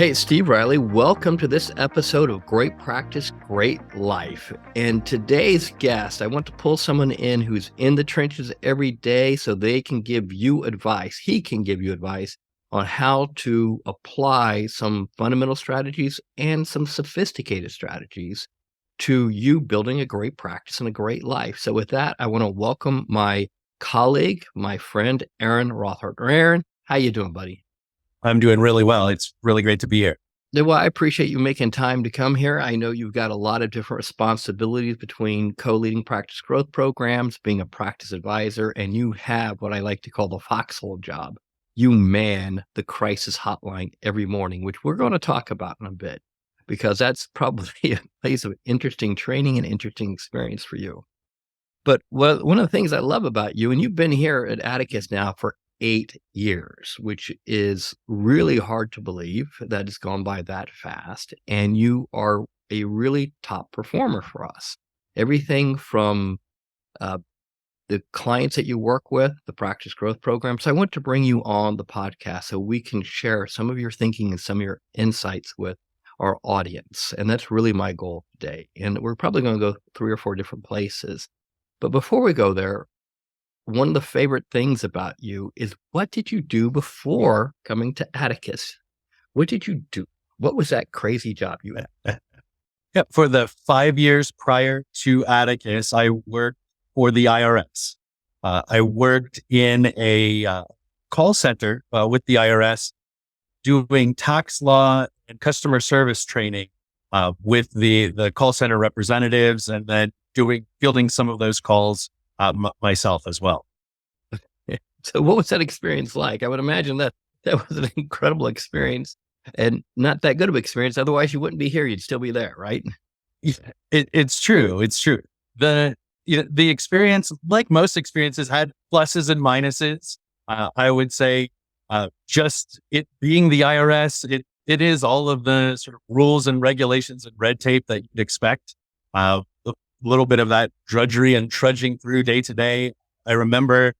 Hey, Steve Riley, welcome to this episode of Great Practice, Great Life. And today's guest, I want to pull someone in who's in the trenches every day so they can give you advice. He can give you advice on how to apply some fundamental strategies and some sophisticated strategies to you building a great practice and a great life. So with that, I want to welcome my colleague, my friend, Aaron Rothert. Aaron, how you doing, buddy? I'm doing really well. It's really great to be here. Well, I appreciate you making time to come here. I know you've got a lot of different responsibilities between co-leading practice growth programs, being a practice advisor, and you have what I like to call the foxhole job. You man the crisis hotline every morning, which we're going to talk about in a bit, because that's probably a place of interesting training and interesting experience for you. But one of the things I love about you, and you've been here at Atticus now for 8 years, which is really hard to believe that it's gone by that fast. And you are a really top performer for us. Everything from the clients that you work with, the practice growth program. So I want to bring you on the podcast so we can share some of your thinking and some of your insights with our audience. And that's really my goal today. And we're probably going to go 3 or 4 different places. But before we go there, one of the favorite things about you is, what did you do before coming to Atticus? What did you do? What was that crazy job you had? Yeah, for the 5 years prior to Atticus, I worked for the IRS. I worked in a call center with the IRS, doing tax law and customer service training with the call center representatives, and then fielding some of those calls myself as well. So what was that experience like? I would imagine that was an incredible experience and not that good of an experience. Otherwise you wouldn't be here. You'd still be there, right? It's true. It's true. The experience, like most experiences, had pluses and minuses. I would say just it being the IRS, it is all of the sort of rules and regulations and red tape that you'd expect. A little bit of that drudgery and trudging through day to day. I remember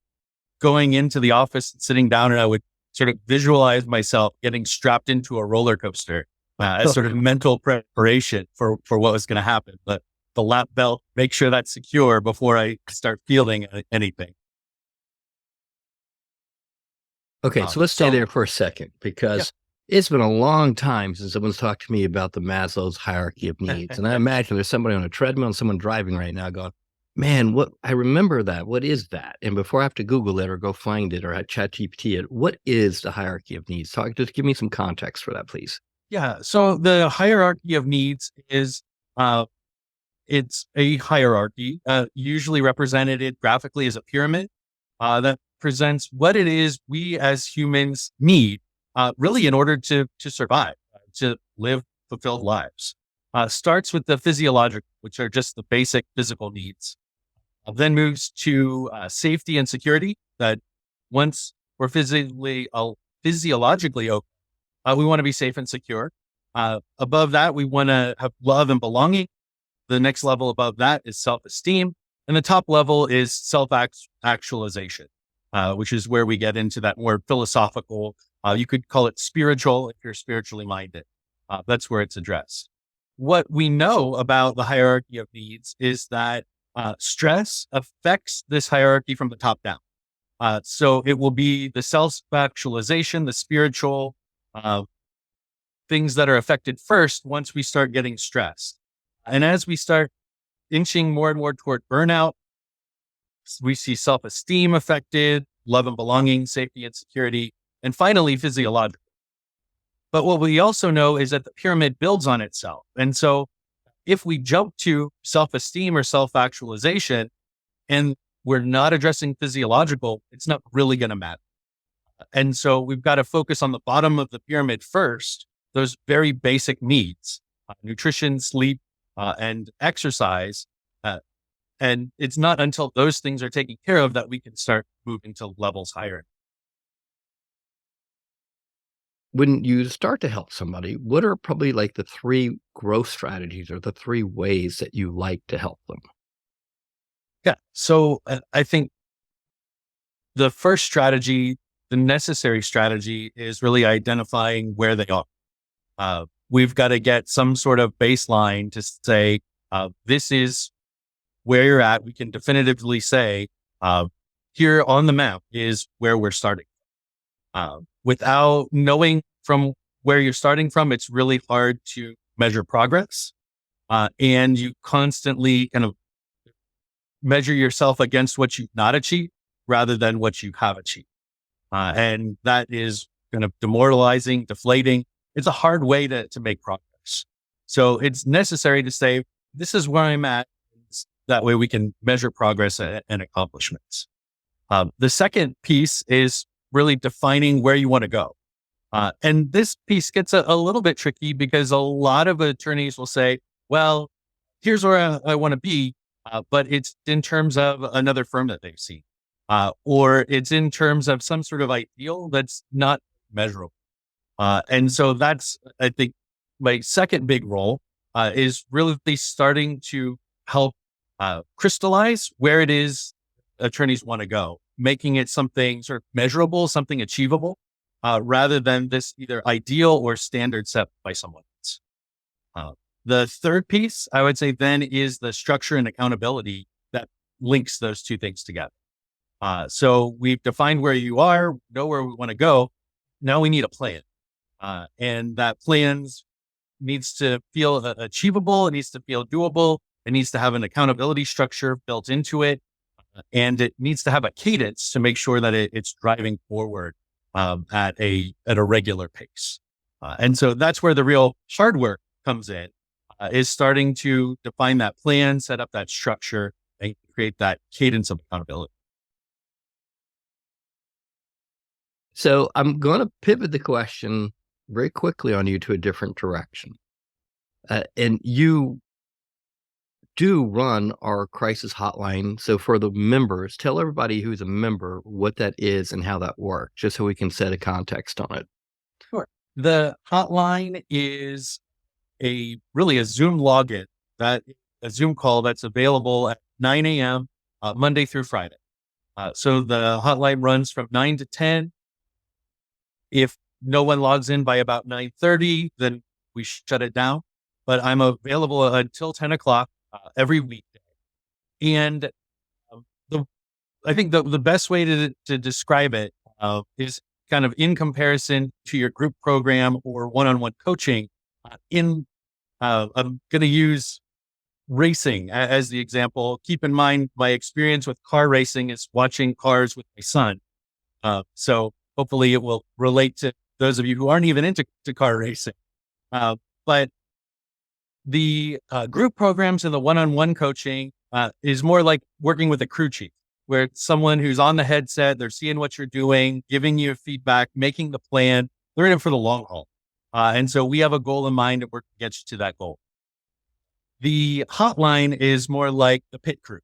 going into the office and sitting down, and I would sort of visualize myself getting strapped into a roller coaster as sort of mental preparation for what was going to happen. But the lap belt, make sure that's secure before I start feeling anything. Okay, so let's stay there for a second, because it's been a long time since someone's talked to me about the Maslow's hierarchy of needs. And I imagine there's somebody on a treadmill and someone driving right now going, man, I remember that. What is that? And before I have to Google it or go find it or ChatGPT it, what is the hierarchy of needs? Just give me some context for that, please. Yeah. So the hierarchy of needs is, it's a hierarchy, usually represented graphically as a pyramid, that presents what it is we as humans need, really in order to survive, to live fulfilled lives. Starts with the physiological, which are just the basic physical needs. Then moves to safety and security, that once we're physiologically open, we want to be safe and secure. Above that, we want to have love and belonging. The next level above that is self-esteem. And the top level is self-actualization, which is where we get into that more philosophical, you could call it spiritual if you're spiritually minded. That's where it's addressed. What we know about the hierarchy of needs is that stress affects this hierarchy from the top down. So it will be the self-actualization, the spiritual things that are affected first once we start getting stressed. And as we start inching more and more toward burnout, we see self-esteem affected, love and belonging, safety and security, and finally physiological. But what we also know is that the pyramid builds on itself. And so if we jump to self-esteem or self-actualization and we're not addressing physiological, it's not really going to matter. And so we've got to focus on the bottom of the pyramid first, those very basic needs, nutrition, sleep, and exercise. And it's not until those things are taken care of that we can start moving to levels higher. When you start to help somebody, what are probably like the 3 growth strategies or the 3 ways that you like to help them? Yeah. So I think the first strategy, the necessary strategy, is really identifying where they are. We've got to get some sort of baseline to say, this is where you're at. We can definitively say, here on the map is where we're starting. Without knowing from where you're starting from, it's really hard to measure progress. And you constantly kind of measure yourself against what you've not achieved rather than what you have achieved. And that is kind of demoralizing, deflating. It's a hard way to make progress. So it's necessary to say, this is where I'm at. That way we can measure progress and accomplishments. The second piece is really defining where you want to go. And this piece gets a little bit tricky because a lot of attorneys will say, well, here's where I want to be, but it's in terms of another firm that they've seen, or it's in terms of some sort of ideal that's not measurable. And so that's, I think, my second big role is really starting to help crystallize where it is attorneys want to go, making it something sort of measurable, something achievable, rather than this either ideal or standard set by someone else. The third piece, I would say then, is the structure and accountability that links those two things together. So we've defined where you are, know where we want to go. Now we need a plan. And that plan needs to feel achievable. It needs to feel doable. It needs to have an accountability structure built into it. And it needs to have a cadence to make sure that it's driving forward at a regular pace. And so that's where the real hard work comes in, is starting to define that plan, set up that structure, and create that cadence of accountability. So I'm going to pivot the question very quickly on you to a different direction. And you do run our crisis hotline. So for the members, tell everybody who's a member what that is and how that works, just so we can set a context on it. Sure. The hotline is really a Zoom login, a Zoom call that's available at 9 a.m. Monday through Friday. So the hotline runs from 9 to 10. If no one logs in by about 9:30, then we shut it down. But I'm available until 10 o'clock every weekday. And I think the best way to describe it is kind of in comparison to your group program or one-on-one coaching. I'm going to use racing as the example. Keep in mind, my experience with car racing is watching cars with my son. So hopefully it will relate to those of you who aren't even into car racing. But the group programs and the one-on-one coaching is more like working with a crew chief, where it's someone who's on the headset, they're seeing what you're doing, giving you feedback, making the plan. They're in it for the long haul. And so we have a goal in mind and we're going to get you to that goal. The hotline is more like the pit crew.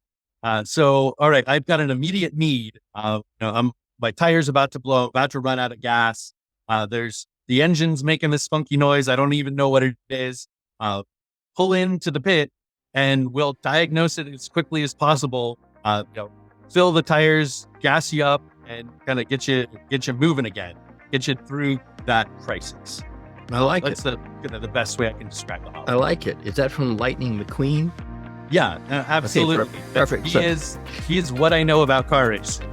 So, all right, I've got an immediate need. My tire's about to blow, about to run out of gas. There's the engine's making this funky noise. I don't even know what it is. Pull into the pit and we'll diagnose it as quickly as possible. Fill the tires, gas you up, and kind of get you moving again, get you through that crisis. I like That's the best way I can describe the hotline. I like it. Is that from Lightning McQueen? Yeah, absolutely. Okay, perfect. He is what I know about car racing.